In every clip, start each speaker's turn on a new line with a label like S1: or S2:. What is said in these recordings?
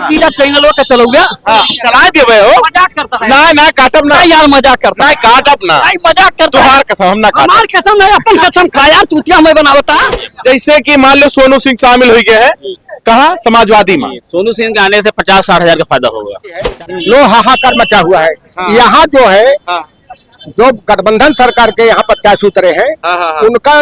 S1: चीजा चैनल का चलो गया
S2: चला दे भाई हो
S1: मजाक करता है
S2: ना काटब ना
S1: यार मजाक करता है
S2: काटब ना
S1: मजाक करता है
S2: तुहार कसम हम ना काटब
S1: हमार कसम नहीं अपन कसम खा यार चूतिया मैं बनावता।
S2: जैसे कि मान लो सोनू सिंह शामिल हो गए हैं कहा समाजवादी में
S3: सोनू सिंह के आने से 50-60 हजार का फायदा होगा।
S4: लो हाहाकार मचा हुआ है। यहाँ जो है जो गठबंधन सरकार के यहाँ प्रत्याशी उतरे हैं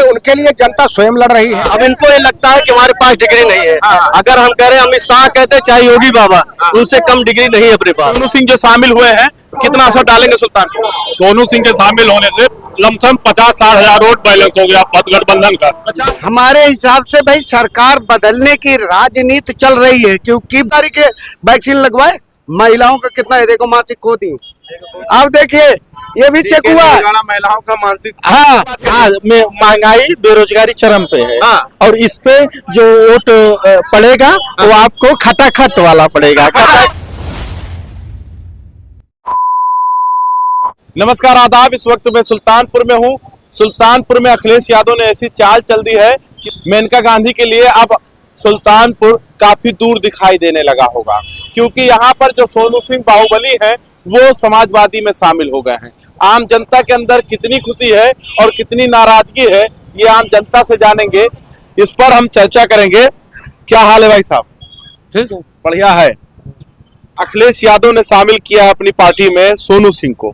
S4: उनके लिए जनता स्वयं लड़ रही है।
S2: अब इनको ये लगता है कि हमारे पास डिग्री नहीं है। अगर हम कह रहे हैं अमित शाह कहते चाहे योगी बाबा उनसे कम डिग्री नहीं है अपने पास। सोनू सिंह जो शामिल हुए हैं कितना असर डालेंगे सुल्तानपुर?
S5: सोनू सिंह के शामिल होने से लमसम 50-60 हजार वोट बैलेंस हो गया गठबंधन का।
S4: हमारे हिसाब से भाई सरकार बदलने की राजनीति चल रही है क्योंकि बारी के वैक्सीन लगवाए महिलाओं का कितना है देखो मासिक खो दी। अब देखिए ये भी चेक हुआ
S2: महिलाओं का मानसिक
S6: महंगाई बेरोजगारी चरम पे है और इस पे जो वोट पड़ेगा वो आपको खटाखट वाला पड़ेगा।
S2: नमस्कार आदाब, इस वक्त मैं सुल्तानपुर में हूँ। सुल्तानपुर में अखिलेश यादव ने ऐसी चाल चल दी है कि मेनका गांधी के लिए अब सुल्तानपुर काफी दूर दिखाई देने लगा होगा क्योंकि यहाँ पर जो सोनू सिंह बाहुबली हैं वो समाजवादी में शामिल हो गए हैं। आम जनता के अंदर कितनी खुशी है और कितनी नाराजगी है ये आम जनता से जानेंगे, इस पर हम चर्चा करेंगे। क्या हाल है भाई साहब?
S6: ठीक है,
S2: बढ़िया है। अखिलेश यादव ने शामिल किया अपनी पार्टी में सोनू सिंह को,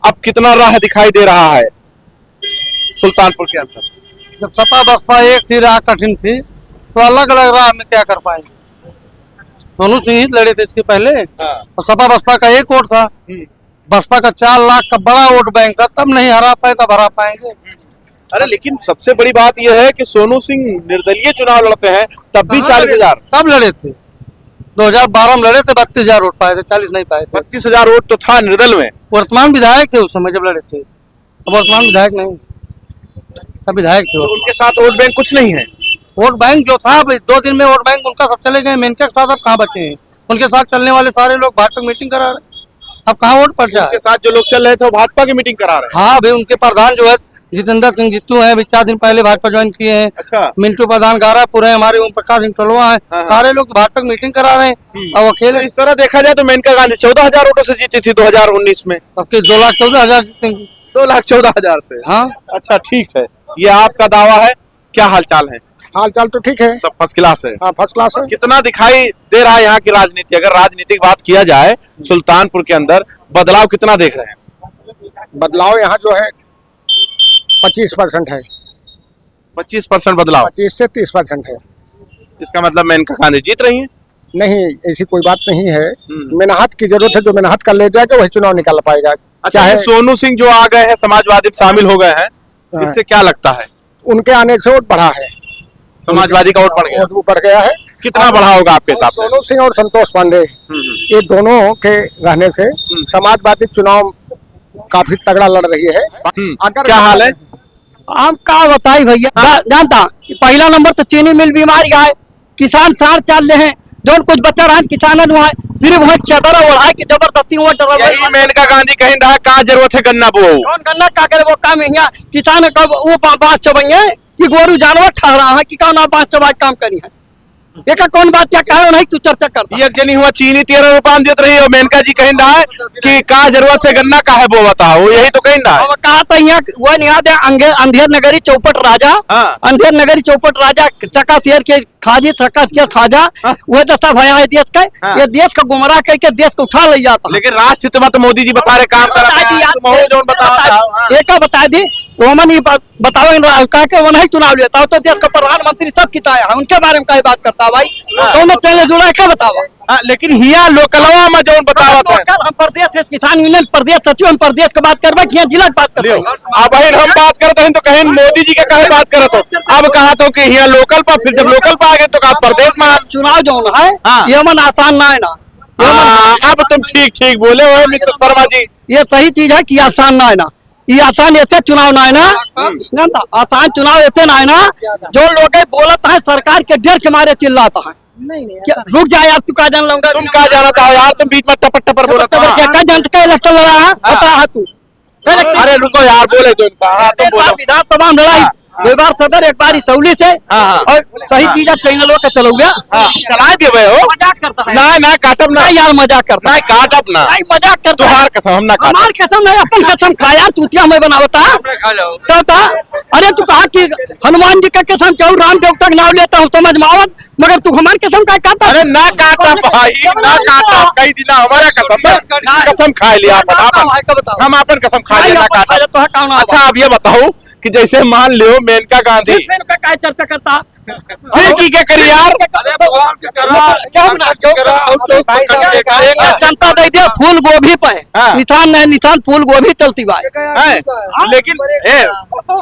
S2: अब कितना राह दिखाई दे रहा है सुल्तानपुर के अंदर?
S6: जब सपा बसपा एक थी राह कठिन थी तो अलग अलग राह में क्या कर पाएंगे। सोनू सिंह ही लड़े थे इसके पहले और सपा बसपा का एक वोट था, बसपा का 4 लाख का बड़ा वोट बैंक था, तब नहीं हरा पाए तब हरा पाएंगे।
S2: अरे लेकिन सबसे बड़ी बात यह है कि सोनू सिंह निर्दलीय चुनाव लड़ते हैं तब भी 40,000
S6: तब लड़े थे। 2012 में लड़े थे 32,000 वोट पाए थे, 40 नहीं पाए थे।
S2: 32,000 वोट तो था निर्दल में।
S6: वर्तमान विधायक थे उस समय जब लड़े थे, अब वर्तमान विधायक नहीं, सब विधायक थे।
S2: उनके साथ वोट बैंक कुछ नहीं है।
S6: वोट बैंक जो था 2 दिन में वोट बैंक उनका सब चले गए। मेनका के साथ अब कहाँ बचे हैं? उनके साथ चलने वाले सारे लोग भाजपा की मीटिंग करा रहे, अब कहाँ वोट पड़ जाए?
S2: उनके साथ जो लोग चल रहे थे वो भाजपा की मीटिंग करा रहे हैं।
S6: हाँ भाई, उनके प्रधान जो है जितेंद्र सिंह जीतू है, 4 दिन पहले भाजपा ज्वाइन किए हैं।
S2: अच्छा।
S6: मिंटू प्रधान गारापुर है, हमारे ओम प्रकाश इंटोलवा है, सारे लोग भाजपा की मीटिंग करा रहे हैं। अब अकेले
S2: इस तरह देखा जाए तो मेनका गांधी 14,000 वोटों से जीती थी 2019 में।
S6: अब के 2,14,000 जीतेंगे।
S2: 2,14,000 से।
S6: हाँ
S2: अच्छा ठीक है, ये आपका दावा है। क्या हालचाल है?
S4: हालचाल तो ठीक है,
S2: सब फर्स्ट क्लास है।
S4: हाँ फर्स्ट क्लास है।
S2: कितना दिखाई दे रहा है यहाँ की राजनीति? अगर राजनीतिक बात किया जाए सुल्तानपुर के अंदर बदलाव कितना देख रहे हैं?
S4: बदलाव यहाँ जो है 25% है।
S2: 25% बदलाव?
S4: 25 से 30% है।
S2: इसका मतलब मेनका गांधी जीत रही है?
S4: नहीं, ऐसी कोई बात नहीं है। मेहनत की जरूरत है, जो मेहनत कर ले जाएगा वही चुनाव निकाल पाएगा।
S2: चाहे सोनू सिंह जो आ गए हैं समाजवादी शामिल हो गए हैं, इससे क्या लगता है?
S4: उनके आने से वोट बढ़ा है,
S2: समाजवादी का वोट बढ़ गया।
S4: वोट बढ़ गया है।
S2: कितना बढ़ा होगा आपके हिसाब से?
S4: सोनू सिंह और संतोष पांडे ये दोनों के रहने से समाजवादी चुनाव काफी तगड़ा लड़ रही है।
S2: अगर क्या हाल है?
S1: हम क्या बताई भैया, जानता पहला नंबर तो चीनी मिल बीमारी है, किसान सार चल रहे हैं, जो कुछ बच्चा रहा किसानन हुआ सिर्फ वहाँ चदर ओढ़ाई की जबरदस्ती
S2: मेनका गांधी कहीं रहा का जरूरत है गन्ना बो
S1: कौन गन्ना का करे वो काम यहाँ किसान कब वो बाँस चबेंगे कि गोरू जानवर ठहरा है कि कौन बाँस चबा काम करी है। ये का कौन बात क्या कहो नहीं तू चर्चा करता।
S2: एक जनी हुआ चीनी 13 रुपया में देते रही है, मेनका जी कहीं रहा है कि का जरूरत है गन्ना का है वो बताओ, वो यही तो कहीं रहा है।
S1: अब कहा था यहाँ वो नहीं याद है अंधेर नगरी चौपट राजा, अंधेर नगरी चौपट राजा टका शेर के खाजी टका शेर खाजा वह दशा भया है देश का। ये देश का गुमराह करके देश को उठा ले जाता।
S2: लेकिन राष्ट्र हित में तो मोदी जी बता रहे काम कर
S1: एक बता दी रोमन बताओ कहा के वो नहीं चुनाव लेता हो तो देश का प्रधानमंत्री सब किताया है, उनके बारे में कई बात करता भाई दोनों चैनल जुड़ा है क्या बताओ।
S2: लेकिन हिया लोकलवा में जो बतावा
S1: हम प्रदेश किसान यूनियन प्रदेश सचिव हम प्रदेश की बात करबे कि जिला की बात करबे।
S2: अब हम बात करते हैं तो कहीं मोदी जी के कहे बात करत हो, अब कहा तो कि हिया लोकल पर, फिर जब लोकल पर आ गए तो कहा प्रदेश में।
S1: चुनाव जो है ये मन आसान ना है ना।
S2: अब तुम ठीक बोले हो मिस्टर शर्मा जी,
S1: ये सही चीज है कि आसान ना है ना, ये आसान ऐसे चुनाव ना है ना, आसान चुनाव ऐसे ना है ना जो लोग बोलता है सरकार के डर के मारे चिल्लाता है। रुक जा यार, तू क्या जान लूंगा,
S2: तुम क्या जाना था यार, तुम बीच में टपर बोलता
S1: क्या जानते क्या इलेक्शन लड़ा है बता है तू।
S2: अरे रुको यार बोले तो विधान
S1: तमाम लड़ाई दो बार सदर एक बार इसौली से
S2: हाँ।
S1: और सही चीज चैनलों के चलो गया
S2: चला दे भाई हो
S1: मजाक करता है
S2: ना ना काटब ना
S1: नहीं यार मजाक करता
S2: ना
S1: है
S2: काटब ना
S1: नहीं मजाक करता है
S2: तुहार कसम हम ना काटब
S1: हमार कसम नहीं अपन कसम खा यार चूतिया मैं बनावता तो अरे तू कहा कि हनुमान जी का कसम क्यों राम देवता का नाम लेता हूँ समझ में आवत मगर तू हमारी कसम का कहता
S2: अरे ना काटा भाई ना काटा कई दिन हमारा कसम खा लिया हम अपन कसम खा लिया ना काटा अच्छा अब ये बताओ कि जैसे मान लो मेनका गांधी
S1: क्या चर्चा करता
S2: फिर की क्या करी यार
S1: जनता दे दिया फूल गोभी पे
S2: हाँ।
S1: निशान नहीं निशान फूल गोभी चलती भाई
S2: है लेकिन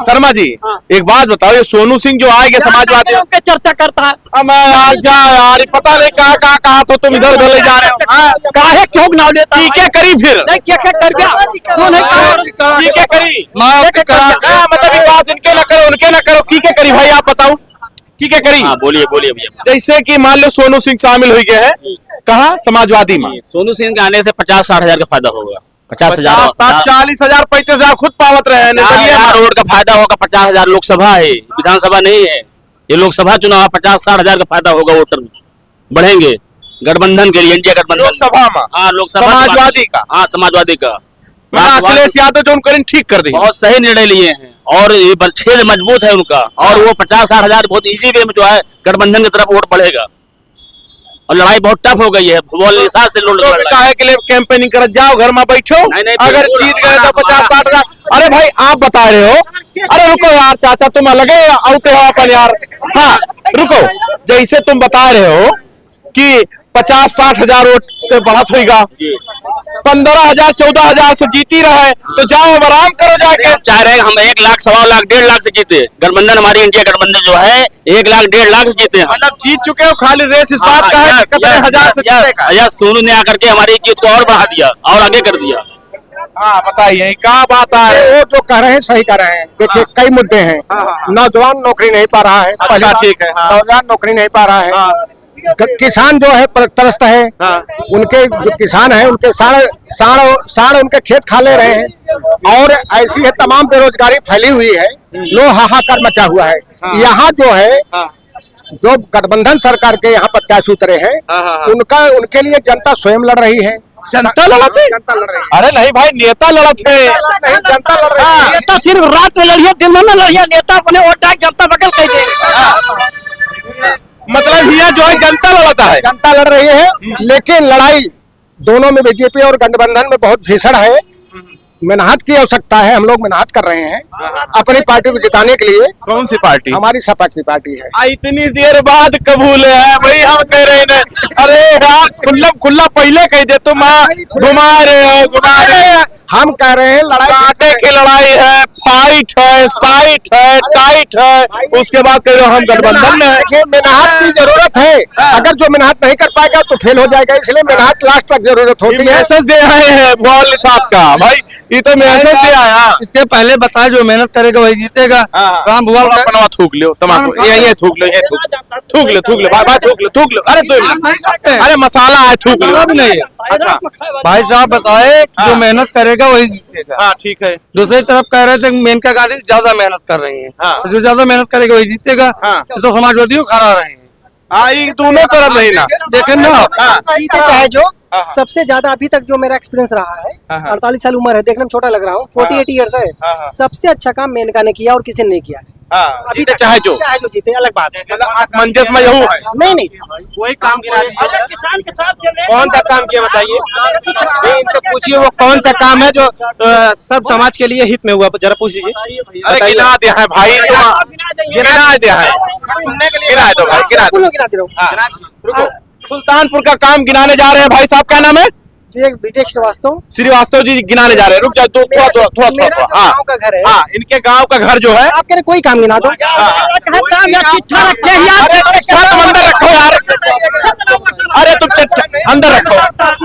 S2: शर्मा जी एक बात बताओ ये सोनू सिंह जो आएंगे समाजवादी
S1: के चर्चा करता है
S2: अब यार जा यार पता नहीं कहा तो तुम इधर उधर ले जा रहे हो
S1: काहे क्यों नाव लेता
S2: की क्या करी फिर
S1: नहीं क्या कर गया क्यों नहीं
S2: की क्या करी मतलब एक बात इनके ना करो उनके ना करो की क्या करी भाई आप बताओ की क्या करी
S3: हाँ बोलिए बोलिए भैया।
S2: जैसे कि मान लो सोनू सिंह शामिल हो गए हैं कहा समाजवादी में
S3: सोनू सिंह के आने से 50-60 हजार का फायदा होगा। 50,000
S2: 40,000 35,000 खुद पावत रहे हैं
S3: रोड का फायदा होगा। 50,000 लोकसभा है विधानसभा नहीं है ये लोकसभा चुनाव 50-60 हजार का फायदा होगा वोटर बढ़ेंगे गठबंधन के लिए इंडिया गठबंधन
S2: लोकसभा में
S3: हाँ लोकसभा
S2: समाजवादी का
S3: हाँ समाजवादी का
S2: अखिलेश यादव जो उनको ठीक कर दी
S3: बहुत सही निर्णय लिए हैं और ये छेद मजबूत है उनका और वो 50-60 हजार बहुत इजी वे में जो है गठबंधन की तरफ वोट बढ़ेगा और लड़ाई बहुत टफ हो गई है फुटबॉल के साथ से लोग
S2: काहे के लिए कैंपेनिंग कर जाओ घर में बैठो
S3: नहीं,
S2: अगर जीत गए तो 50-60 हजार अरे भाई आप बता रहे हो अरे रुको यार चाचा तुम अलग आउट हो अपन यार हाँ रुको जैसे तुम बता रहे हो कि 50-60 हजार वोट से बढ़त होगा 15,000 14,000 से जीती रहे तो जाओ अब आराम करो जाके
S3: चाह रहे हैं हम 1 लाख 1.25 लाख 1.5 लाख से जीते गठबंधन हमारी इंडिया गठबंधन जो है 1 लाख 1.5 लाख से जीते हैं
S2: मतलब जीत चुके हो खाली रेस इस बात का है कि कितने हजार से जीतेगा
S3: सोनू ने आकर के हमारी जीत को और बढ़ा दिया और आगे कर दिया।
S2: हाँ बताइए क्या बात है
S4: वो जो कह रहे हैं सही कह रहे हैं देखिए कई मुद्दे हैं नौजवान नौकरी नहीं पा रहा है
S2: अच्छा ठीक है
S4: नौजवान नौकरी नहीं पा रहा है किसान जो है त्रस्त है उनके जो किसान है उनके साढ़ उनके खेत खा ले रहे हैं और ऐसी है तमाम बेरोजगारी फैली हुई है लो हाहाकार मचा हुआ है यहाँ जो है जो गठबंधन सरकार के यहाँ प्रत्याशी उतरे हैं उनके लिए जनता स्वयं लड़ रही है
S2: जनता लड़त है
S4: जनता लड़ रही
S2: अरे नहीं भाई नेता लड़त है
S4: नहीं जनता लड़ रही है
S1: नेता सिर्फ रात में लड़िए दिन में लड़िए नेता अपने वोट डाक जनता बगल कह दे
S2: मतलब ये जो है जनता लड़ता है
S4: जनता लड़ रही है लेकिन लड़ाई दोनों में बीजेपी और गठबंधन में बहुत भीषण है मेहनत की आवश्यकता है हम लोग मेहनत कर रहे हैं अपनी पार्टी को जिताने के लिए
S2: कौन सी पार्टी
S4: हमारी सपा की पार्टी है
S2: इतनी देर बाद कबूल है भाई हम कह रहे हैं अरे यार खुला पहले कह दे तुम घुमा रहे हो
S4: हम कह रहे हैं लड़ाई
S2: कांटे की लड़ाई है फाइट है साइट है टाइट है उसके बाद कह रहे हो हम गठबंधन में है
S4: मेहनत की जरूरत है अगर जो मेहनत नहीं कर पाएगा तो फेल हो जाएगा इसलिए मेहनत लास्ट तक जरूरत होती है
S2: मैसेज दे रहे हैं बॉल साथ का भाई ये तो मैसेज दे आया
S6: इसके पहले बताया जो मेहनत करेगा वही जीतेगा राम भुआल
S2: अपना थूक लो तमाकू ये थूक लो ये थूक लो भाई थूक लो अरे मसाला है थूक लो
S6: भी नहीं
S2: अच्छा
S6: भाई साहब बताए जो मेहनत करेगा वही जीतेगा।
S2: हाँ ठीक है
S6: दूसरी तरफ कह रहे थे मेनका गांधी ज्यादा मेहनत कर रही है
S2: हाँ।
S6: जो ज्यादा मेहनत करेगा वही जीतेगा
S2: हाँ।
S6: तो समाजवादी को खड़ा रहे हैं
S2: ये दोनों तरफ नहीं ना
S6: देखें ना
S7: जीते चाहे जो सबसे ज्यादा अभी तक जो मेरा एक्सपीरियंस रहा है 48 साल उम्र है देखने में छोटा लग रहा हूँ 48 ईयर्स है सबसे अच्छा काम मेनका ने किया और किसी ने नहीं किया है
S2: अभी तक चाहे जो
S7: जीते अलग बात है
S2: मंजस में यहू है
S7: नहीं
S2: कोई काम गिरा दीजिए
S1: किसान के साथ चले
S2: कौन सा काम किया बताइए
S8: इनसे पूछिए वो कौन सा काम है जो सब समाज के लिए हित में हुआ जरा पूछ लीजिए
S2: अरे गिना दिया है भाई गिना दिया है गिना दो भाई गिना दो सुल्तानपुर का काम गिनाने जा रहे हैं भाई साहब क्या नाम है
S7: विवेक
S2: श्रीवास्तव जी गिनाने जा रहे हैं रुक जाओ तो थोड़ा
S7: गाँव का घर है
S2: हाँ इनके गांव का घर जो है
S7: आप कह रहे कोई काम गिना दो
S2: अंदर रखो यार अरे तुम अंदर रखो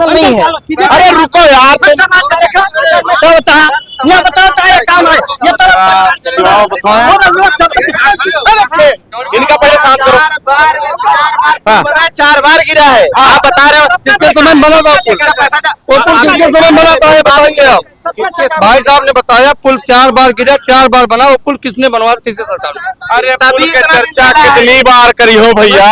S7: नहीं है
S2: अरे रुको यार
S1: ये बताओ क्या काम है ये तो
S2: इनका पहले शांत करो। हाँ।
S8: 4 बार गिरा है, आप बता रहे हो
S6: कितने समय बना था पुल? वो पुल कितने समय बना था ये बताइए आप। भाई साहब ने बताया पुल 4 बार गिरा, 4 बार बना। वो पुल किसने बनवाया? किसने सरकार ने?
S2: अरे पुल की चर्चा कितनी बार करी हो भैया।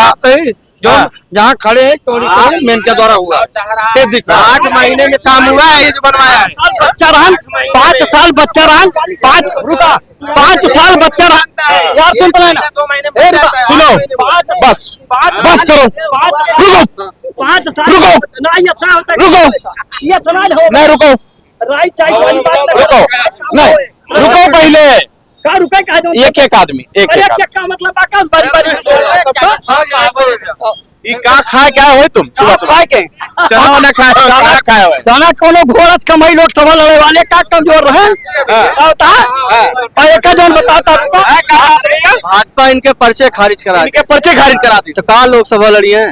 S6: जो जहाँ खड़े हैं टोनी मेनका द्वारा हुआ
S8: 8 महीने में काम हुआ है, ये जो बनवाया है।
S1: बच्चा रहन 5 साल बच्चा रहन 5 रुका 5 साल बच्चा रहन यार सुन तो ना
S8: 2 महीने में
S2: सुनो बस बस करो रुको
S1: 5 साल
S2: रुको।
S1: ना ये क्या होता है
S2: रुको।
S1: ये तो ना हो
S2: नहीं रुको
S1: राइट टाइम वाली बात
S2: रुको नहीं रुको पहले
S1: का रुका का दो
S2: एक एक आदमी एक
S1: अरे
S2: एक
S1: क्या का मतलब आकाश बारी बारी
S2: ये का खाए क्या हो तुम सुबह सुबह
S1: खाए के
S2: चना वना खाए हो क्या खाए हो
S1: जाना कोनो घोड़त कमाई लोग सवाल लड़े वाले का कमजोर रहे होता है और एक जन बताता रुको
S6: भाजपा इनके पर्चे खारिज करा दी।
S2: इनके पर्चे खारिज करा दी।
S6: तो कहाँ लोकसभा लड़ी है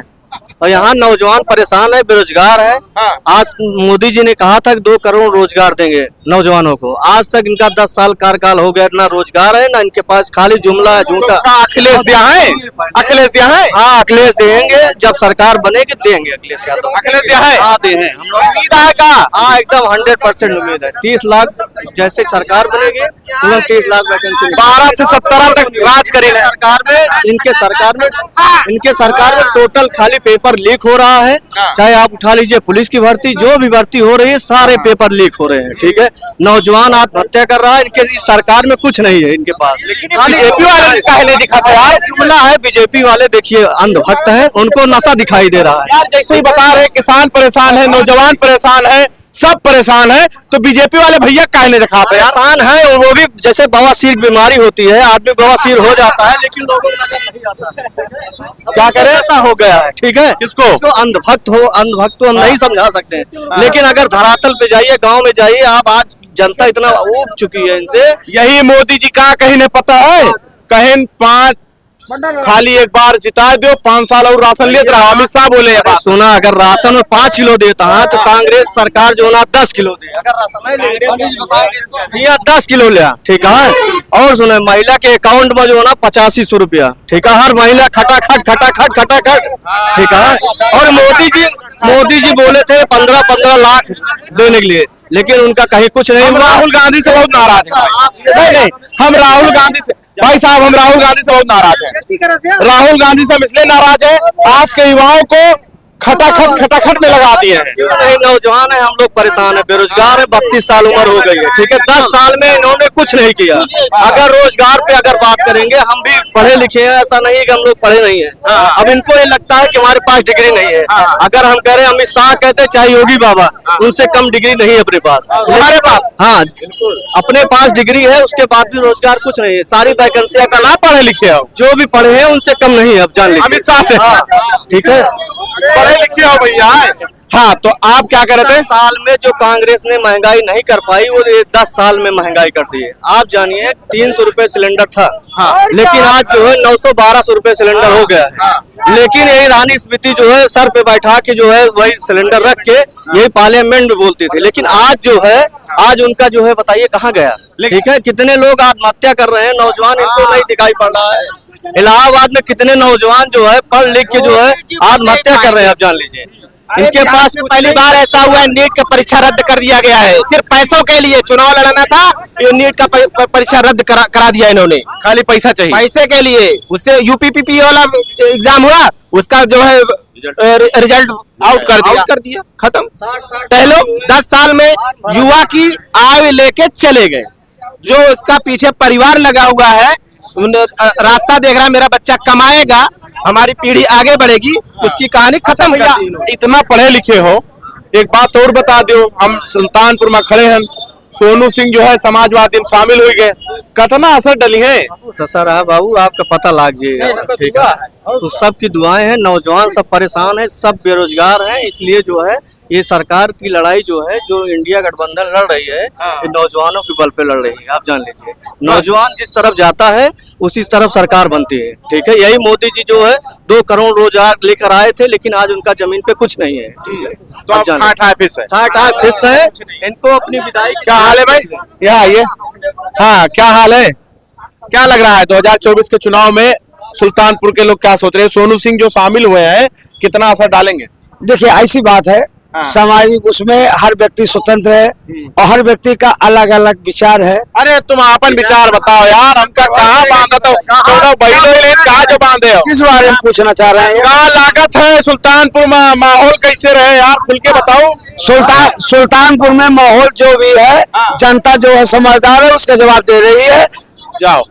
S6: और यहाँ नौजवान परेशान है, बेरोजगार है।
S2: हाँ।
S6: आज मोदी जी ने कहा था कि 2 करोड़ रोजगार देंगे नौजवानों को। आज तक इनका 10 साल कार्यकाल हो गया, ना रोजगार है ना इनके पास, खाली जुमला है झूठा।
S2: अखिलेश दिया है अखिलेश दिया है
S6: हाँ अखिलेश देंगे, जब सरकार बनेगी देंगे अखिलेश यादव।
S2: अखिलेश दिया है
S6: हाँ दे हैं हम लोग।
S2: उम्मीद है का
S6: हाँ एकदम 100% उम्मीद है। 30 लाख जैसे सरकार बनेगी तुरंत 30 लाख वैकेंसी
S2: 12 से 17 तक राज करेगा
S6: सरकार में। इनके सरकार में टोटल खाली पेपर लीक हो रहा है। चाहे आप उठा लीजिए पुलिस की भर्ती, जो भी भर्ती हो रही है सारे पेपर लीक हो रहे हैं। ठीक है, नौजवान आत्महत्या कर रहा है। इनके इस सरकार में कुछ नहीं है इनके पास।
S2: बीजेपी वाले काहे नहीं दिखाते यार
S6: जुमला है। बीजेपी वाले देखिए अंधभक्त है, उनको नशा दिखाई दे रहा है।
S2: यार जैसे ही बता रहे किसान परेशान है नौजवान परेशान है सब परेशान है तो बीजेपी वाले भैया काहे नहीं दिखाते यार
S6: आसान है, वो भी जैसे बवासीर बीमारी होती है, आदमी बवासीर हो जाता है लेकिन लोगों को नजर नहीं आता।
S2: क्या करें
S6: ऐसा हो गया है। ठीक है,
S2: किसको?
S6: अंधभक्त तो हम नहीं समझा सकते हैं, लेकिन अगर धरातल पे जाइए, गांव में जाइए आप, आज जनता इतना ऊब चुकी है इनसे।
S2: यही मोदी जी का कहीं नहीं पता है कहीं 5 खाली एक बार जिता दो 5 साल और राशन लेते रहा। अमित शाह बोले ये बात।
S6: सुना अगर राशन में 5 किलो देता है तो कांग्रेस सरकार जो ना 10 किलो दे। अगर राशन नहीं दिया 10 किलो लिया। ठीक है, और सुने महिला के अकाउंट में जो है ना 8500 रुपया। ठीक है, हर महिला खटाखट। ठीक है, और मोदी जी बोले थे 15 लाख देने के लिए, लेकिन उनका कहीं कुछ नहीं हुआ।
S2: राहुल गांधी से बहुत नाराज है नहीं हम राहुल गांधी से भाई साहब हम राहुल गांधी से बहुत नाराज हैं। राहुल गांधी से हम इसलिए नाराज है आज के युवाओं को खटाखट में लगा दिए हैं।
S6: नहीं, नौजवान है, हम लोग परेशान है, बेरोजगार है, 32 साल उम्र हो गई है। ठीक है, 10 साल में इन्होंने कुछ नहीं किया। अगर रोजगार पे अगर बात करेंगे, हम भी पढ़े लिखे हैं, ऐसा नहीं कि हम लोग पढ़े नहीं है। अब इनको ये लगता है कि हमारे पास डिग्री नहीं है। अगर हम कह रहे हैं, अमित शाह कहते चाहे योगी बाबा, उनसे कम डिग्री नहीं है अपने पास।
S2: हमारे पास
S6: हाँ अपने पास डिग्री है, उसके बाद भी रोजगार कुछ नहीं है। सारी वैकेंसियां का
S2: ना पढ़े लिखे हो
S6: जो भी पढ़े हैं उनसे कम नहीं है। अब जान लीजिए
S2: अमित शाह से
S6: ठीक है,
S2: पढ़े लिखे हो भैया। हाँ तो आप क्या कर रहे थे?
S6: 10 साल में जो कांग्रेस ने महंगाई नहीं कर पाई वो 10 साल में महंगाई कर दी है। आप जानिए 300 रुपए सिलेंडर था। लेकिन आज जो है 900-1200 रुपए सिलेंडर हो गया है। लेकिन यही रानी स्मृति जो है सर पे बैठा के जो है वही सिलेंडर रख के यही पार्लियामेंट में बोलती थी। लेकिन आज जो है आज उनका जो है बताइए कहाँ गया। ठीक है, कितने लोग आत्महत्या कर रहे हैं, नौजवान इनको नहीं दिखाई पड़ रहा है। इलाहाबाद में कितने नौजवान जो है पढ़ लिख के जो है आत्महत्या कर रहे हैं। आप जान लीजिए इनके पास
S8: पहली बार ऐसा हुआ है, नीट का परीक्षा रद्द कर दिया गया है। सिर्फ पैसों के लिए चुनाव लड़ना था, ये नीट का परीक्षा रद्द करा दिया इन्होंने।
S2: खाली पैसा चाहिए,
S8: पैसे के लिए। उससे यूपीपीपी वाला एग्जाम हुआ, उसका जो है रिजल्ट आउट कर दिया खत्म। पहले 10 साल में युवा की आय लेके चले गए। जो उसका पीछे परिवार लगा हुआ है, रास्ता देख रहा है, मेरा बच्चा कमाएगा, हमारी पीढ़ी आगे बढ़ेगी, उसकी कहानी खत्म
S2: भैया। इतना पढ़े लिखे हो, एक बात और बता दो, हम सुल्तानपुर में खड़े हैं, सोनू सिंह जो है समाजवादी में शामिल हो गए, कितना असर डली है?
S6: तो सर है बाबू, आपका पता लाग जाएगा। ठीक है, तो सबकी दुआएं हैं। नौजवान सब परेशान है, सब बेरोजगार हैं, इसलिए जो है ये सरकार की लड़ाई जो है, जो इंडिया गठबंधन लड़ रही है, ये नौजवानों के बल पे लड़ रही है। आप जान लीजिए, नौजवान जिस तरफ जाता है उसी तरफ सरकार बनती है। ठीक है, यही मोदी जी जो है 2 करोड़ रोजगार लेकर आए थे, लेकिन आज उनका जमीन पे कुछ नहीं है। ठीक है,
S2: तो आप ठाठ
S6: फिस है, इनको अपनी विदाई।
S2: क्या हाल है भाई? यहाँ आइए। हाँ, क्या हाल है? क्या लग रहा है 2024 के चुनाव में सुल्तानपुर के लोग क्या सोच रहे हैं? सोनू सिंह जो शामिल हुए हैं कितना असर डालेंगे?
S4: देखिए ऐसी बात है, सामाजिक उसमें हर व्यक्ति स्वतंत्र है और हर व्यक्ति का अलग अलग विचार है।
S2: अरे तुम अपन विचार बताओ यार, हमका कहाँ बांधा तो कहाँ जो बांधे हो?
S4: किस बारे में पूछना चाह रहे हैं?
S2: कहाँ लागत है सुल्तानपुर में? माहौल कैसे रहे यार, खुल के बताओ।
S4: सुल्तानपुर में माहौल जो भी है, जनता जो है समझदार है, उसका जवाब दे रही है।
S2: जाओ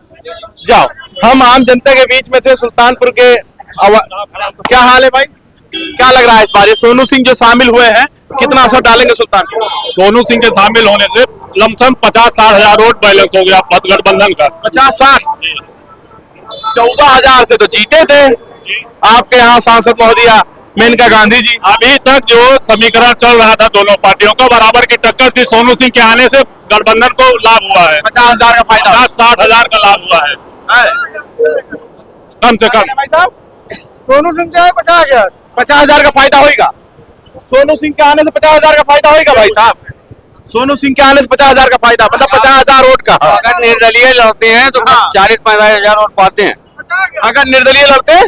S2: जाओ, हम आम जनता के बीच में थे सुल्तानपुर के। क्या हाल है भाई? क्या लग रहा है इस बार ये सोनू सिंह जो शामिल हुए हैं कितना असर डालेंगे सुल्तानपुर?
S5: सोनू सिंह के शामिल होने से लमसम 50-60 हजार वोट बैलेंस हो गया गठबंधन का।
S2: 50-60? 14,000 से तो जीते थे आपके यहाँ सांसद महोदया मेनका गांधी जी।
S5: अभी तक जो समीकरण चल रहा था दोनों पार्टियों का, बराबर की टक्कर थी। सोनू सिंह के आने से गठबंधन को लाभ हुआ है।
S2: 50,000 का फायदा,
S5: 50-60 हजार का लाभ हुआ है कम से कम।
S2: भाई साहब,
S6: सोनू सिंह क्या है? 50,000
S2: 50,000 का फायदा होगा। सोनू सिंह के आने से 50,000 का फायदा होगा भाई साहब। सोनू सिंह के आने से 50,000 का फायदा, मतलब 50,000 वोट का।
S8: अगर निर्दलीय लड़ते हैं तो 40-45 हजार वोट पाते हैं।
S2: अगर निर्दलीय लड़ते हैं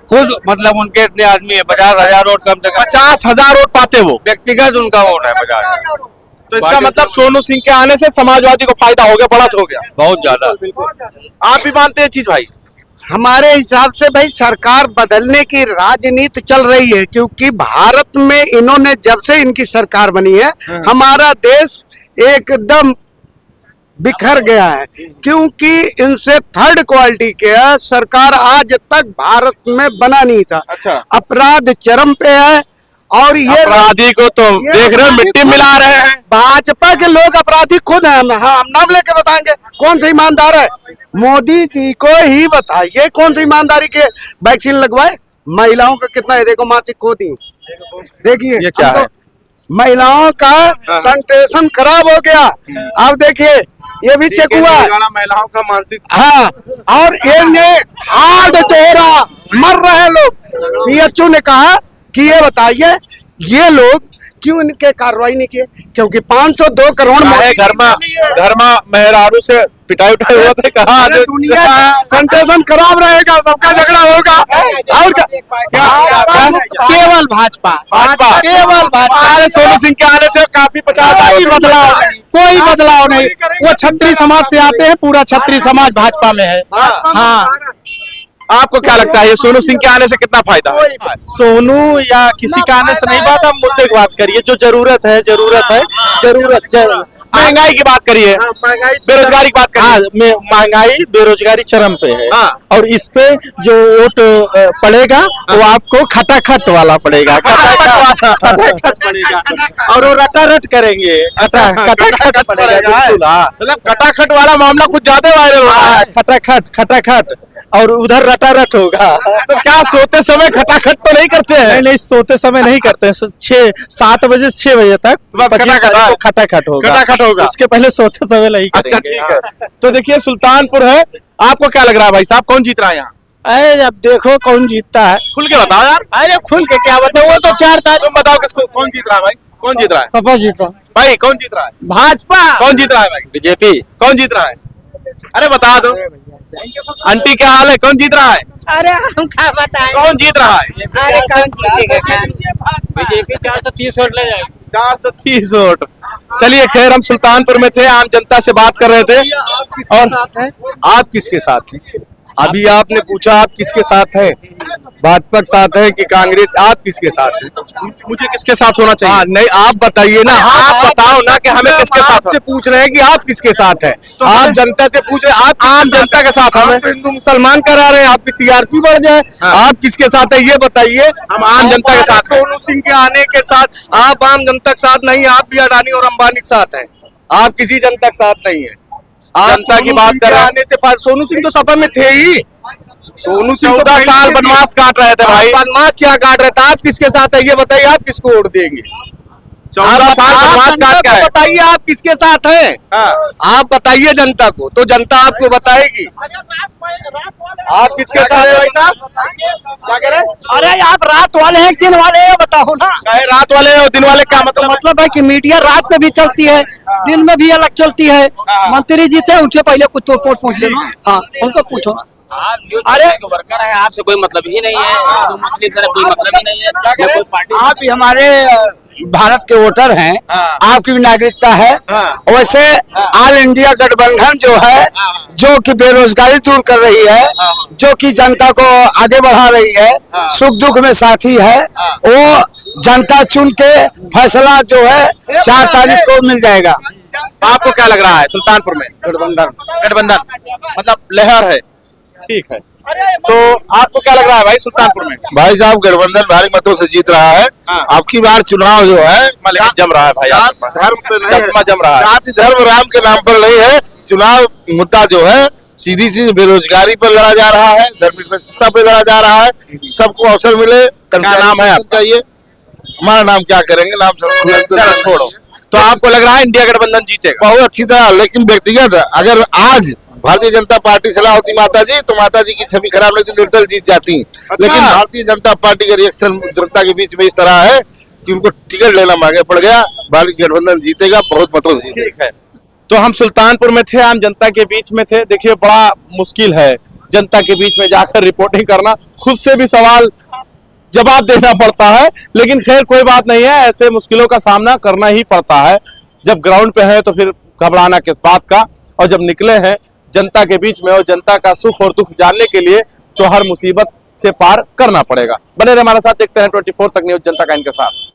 S8: खुद मतलब उनके इतने आदमी है, 50,000 वोट कम से कम।
S2: 50,000 वोट पाते वो।
S8: व्यक्तिगत उनका वोट है 50,000।
S2: तो इसका मतलब सोनू सिंह के आने से समाजवादी को फायदा हो गया, बढ़त हो गया
S8: बहुत ज्यादा।
S2: आप भी मानते हैं चीज भाई?
S4: हमारे हिसाब से भाई सरकार बदलने की राजनीति चल रही है, क्योंकि भारत में इन्होंने जब से इनकी सरकार बनी है हमारा देश एकदम बिखर गया है, क्योंकि इनसे थर्ड क्वालिटी के सरकार आज तक भारत में बना नहीं था।
S2: अच्छा।
S4: अपराध चरम पे है और ये
S2: अपराधी को तो देख रहे हैं मिट्टी मिला रहे हैं।
S4: भाजपा के लोग अपराधी खुद हैं। हम नाम लेके बताएंगे कौन सा ईमानदार है। मोदी जी को ही बताइए कौन सी ईमानदारी के वैक्सीन लगवाए। महिलाओं का कितना है, देखो मासिक खो दी, देखिए
S2: ये क्या है?
S4: महिलाओं का सैनिटेशन खराब हो गया। अब देखिए ये भी चेक हुआ है।
S2: महिलाओं का मानसिक।
S4: हाँ, और ये हार्ट चोरा मर रहे लोग। पीएचओ ने कहा कि ये बताइए ये लोग क्यों इनके कार्रवाई नहीं किए, क्योंकि 502 करोड़
S2: घर में मेहरारू से पिटाई उठाई हुआ था। कहा
S4: दुनिया संगठन खराब रहेगा, सबका झगड़ा होगा। और केवल भाजपा केवल भाजपा।
S2: अरे सोनू सिंह के आने से काफी 50,000
S4: कोई बदलाव नहीं। वो छत्री समाज से आते हैं, पूरा छत्री समाज भाजपा में है। हाँ,
S2: आपको क्या लगता है ये सोनू सिंह के आने से कितना फायदा है?
S6: सोनू या किसी का आने से नहीं बात, हम मुद्दे की बात करिए। जो जरूरत है
S2: महंगाई की बात करिए, बेरोजगारी की बात करिए।
S6: महंगाई बेरोजगारी चरम पे है।
S2: हाँ।
S6: और इस पे जो वोट पड़ेगा वो आपको खटाखट वाला पड़ेगा, खटाखट पड़ेगा। और वो रटारट करेंगे, खटाखट पड़ेगा बिल्कुल। हाँ,
S2: मतलब खटाखट वाला मामला कुछ ज्यादा वायरल हो रहा है।
S6: खटाखट और उधर रटारट होगा।
S2: तो क्या सोते समय खटाखट तो नहीं करते हैं?
S6: नहीं, सोते समय नहीं करते हैं। 7 बजे से 6 बजे तक खटाखट होगा। इसके पहले सोते समय नहीं करेंगे।
S2: अच्छा, ठीक है। तो देखिए सुल्तानपुर है, आपको क्या लग रहा है भाई साहब, कौन जीत रहा है यहाँ?
S4: अरे अब देखो कौन जीतता है।
S2: खुल के बताओ यार।
S4: अरे खुल के क्या बताओ, वो तो 4 तारीख।
S2: तुम बताओ किसको, कौन जीत रहा है भाई? कौन जीत रहा है?
S4: सपा जीत रहा
S2: भाई कौन जीत रहा है?
S4: भाजपा।
S2: कौन जीत रहा है भाई?
S3: बीजेपी।
S2: कौन जीत रहा है? अरे बता दो। आंटी क्या हाल है, कौन जीत रहा है?
S9: अरे हम क्या बताएं,
S2: कौन जीत रहा है?
S9: अरे कौन जीतेगा?
S3: बीजेपी 430 वोट ले जाएगी।
S2: 430 वोट। चलिए खैर, हम सुल्तानपुर में थे, आम जनता से बात कर रहे थे। और
S4: आप किसके साथ हैं? अभी आपने पूछा आप किसके साथ हैं, भाजपा के साथ है कि कांग्रेस? आप किसके साथ हैं?
S2: मुझे किसके साथ होना चाहिए?
S4: नहीं आप बताइए ना।
S2: आप बताओ ना कि हमें किसके साथ
S4: से पूछ रहे हैं कि आप किसके साथ हैं। आप जनता से पूछ रहे हैं, आप
S2: आम जनता के साथ हमें
S4: हिंदू मुसलमान करा रहे हैं, आपकी टीआरपी बढ़ जाए। आप किसके साथ है ये बताइए।
S2: हम आम जनता के साथ हैं।
S4: सोनू सिंह के आने के साथ आप आम जनता के साथ नहीं, आप भी अडानी और अंबानी के साथ हैं। आप किसी जनता के साथ नहीं है।
S2: जनता की बात कर रहे हैं।
S4: आने से सोनू सिंह तो सपा में थे ही।
S8: सोनू सिंह तो
S2: 14 साल बनवास काट रहे थे भाई।
S8: बनवास क्या काट रहे थे? आप किसके साथ है ये बताइए, आप किसको वोट देंगे?
S2: 14 साल बनवास काट के आए।
S8: बताइए आप किसके साथ हैं? आप बताइए जनता को, तो जनता आपको बताएगी। आप किसके साथ हैं भाई साहब? क्या कह रहे हैं?
S1: अरे आप रात वाले हैं दिन वाले हैं बताओ ना।
S2: कहे रात वाले और दिन वाले क्या मतलब?
S1: मतलब है कि मीडिया रात में भी चलती है, दिन में भी अलग चलती है। मंत्री जी थे, उनसे पहले कुछ तो रिपोर्ट पूछ लेना। हाँ, उनको पूछो ना।
S3: अरे वर्कर है, आपसे कोई मतलब ही नहीं है, हिंदू मुस्लिम से कोई मतलब ही नहीं है। कोई पार्टी
S4: आप भी हमारे भारत के वोटर हैं, आपकी भी नागरिकता है। वैसे ऑल इंडिया गठबंधन जो है, जो कि बेरोजगारी दूर कर रही है, जो कि जनता को आगे बढ़ा रही है, सुख दुख में साथी है, वो जनता चुन के फैसला जो है 4 तारीख को मिल जाएगा।
S2: आपको क्या लग रहा है सुल्तानपुर में? गठबंधन मतलब लहर है, ठीक है। तो आपको क्या लग रहा है भाई सुल्तानपुर में?
S10: भाई साहब गठबंधन भारी मतों से जीत रहा है। आपकी बार चुनाव जो है
S2: जम रहा है भाई,
S10: धर्म पे नहीं
S2: चश्मा जम रहा है।
S10: जाति धर्म राम के नाम पर नहीं है। चुनाव मुद्दा जो है सीधी सी बेरोजगारी पर लड़ा जा रहा है, धार्मिक निरपेक्षता पे लड़ा जा रहा है। सबको अवसर मिले।
S2: क्या नाम है आपका?
S10: चाहिए हमारा नाम क्या करेंगे, नाम
S2: छोड़ो। तो आपको लग रहा है इंडिया गठबंधन जीतेगा?
S10: बहुत अच्छी तरह, लेकिन व्यक्तिगत अगर आज भारतीय जनता पार्टी सलाह होती माता जी, तो माता जी की छवि खराब नहीं थी, निर्दल जीत जाती। लेकिन भारतीय जनता पार्टी का रिएक्शन जनता के बीच में इस तरह है कि उनको टिकट लेना महंगा पड़ गया। भारतीय गठबंधन जीतेगा, बहुत मतों से।
S2: ठीक है। तो हम सुल्तानपुर में थे, आम जनता के बीच में थे। देखिए बड़ा मुश्किल है जनता के बीच में जाकर रिपोर्टिंग करना, खुद से भी सवाल जवाब देना पड़ता है। लेकिन खैर कोई बात नहीं है, ऐसे मुश्किलों का सामना करना ही पड़ता है। जब ग्राउंड पे है तो फिर घबराना किस बात का, और जब निकले हैं जनता के बीच में और जनता का सुख और दुख जानने के लिए, तो हर मुसीबत से पार करना पड़ेगा। बने रहे हमारे साथ, देखते हैं 24 तक न्यूज़ जनता का इनके साथ।